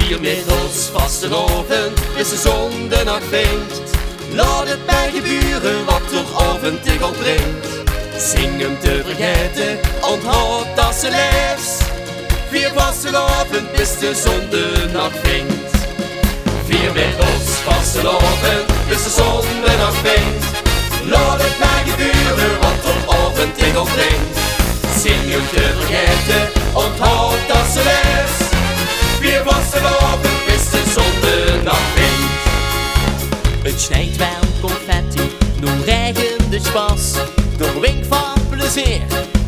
Vier met ons vasteloven, bis de zon de nacht vindt. Laat het bij je buren wat toch af en toe brengt. Zing hem te vergeten, onthoud dat ze leeft. Vier vasteloven, bis de zon de nacht vindt. Vier met ons vasteloven, bis de zon de nacht vindt. Laat het bij je buren wat toch af en toe brengt. Zing hem te vergeten, onthoud dat ze leeft. Vier vasteloven, bis de zon de nacht vindt. Het snijdt wel confetti, nu regent de spas. De wink van plezier,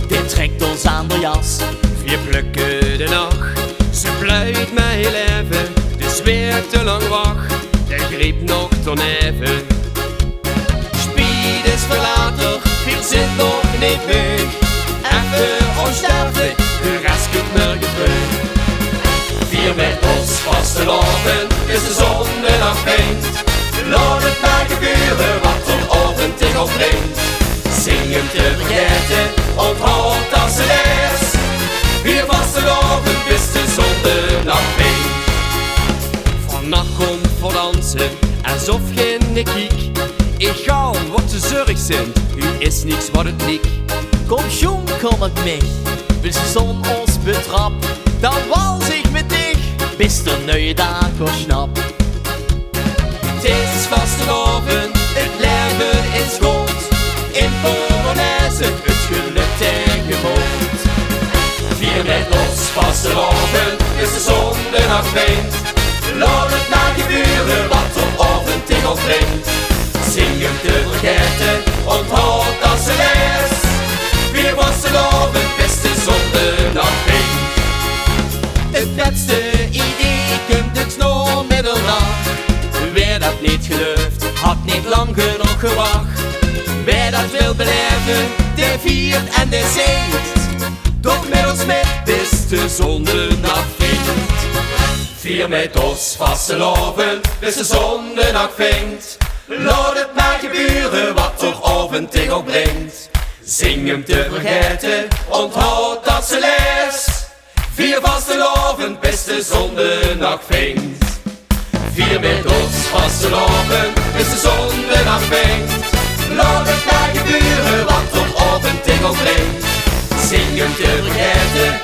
dit trekt ons aan de jas. Vier plukken de nacht, ze pluit mij heel even. Dus weer te lang wacht, de griep nog ton even. Speed is verlater, Vier zit nog niet weg. Even onsterfelijk, de rest komt morgen terug. Vier met ons vasteloven, is de zon de nacht vindt. Laat het maar gebeuren wat er op en tegen brengt. Zing hem te vergeten, onthoud dat ze leeft. Vier vasteloven, bis de zon de nacht vindt. Vannacht komt voor dansen, alsof geen kiek. Egal wat de zorg zijn, u is niets wat het liek. kom jong, kom met mij. Bis de zon ons betrapt, dan wals ik met dich. Bis de nieuwe dag snap. Het is vasteloven, het leven is goed. In Polonaise, het geluk tegemoet. Vier met ons vasteloven, is de zon de nacht vindt. Laat het maar gebeuren wat er op en tegen brengt. Zing hem te vergeten, onthoud dat ze leest. Vier vasteloven, bis de zon de nacht vindt. Het beste idee komt het nog middernacht. Wie dat niet geloofd, had niet lang genoeg gewacht. Wie dat wil beleven, de viert en de zingt. Doch met ons met, bis de zon de nacht vindt. Vier met ons vasteloven, bis de zon de nacht vindt. Laat het maar gebeuren wat toch af en toe brengt. Zing hem te vergeten, onthoud dat ze leest. Vier vasteloven, bis de zon de nacht vindt. Vier met ons vasteloven, bis de zon de nacht vindt. Laat het maar gebeuren wat toch af en toe brengt. Zing hem te vergeten,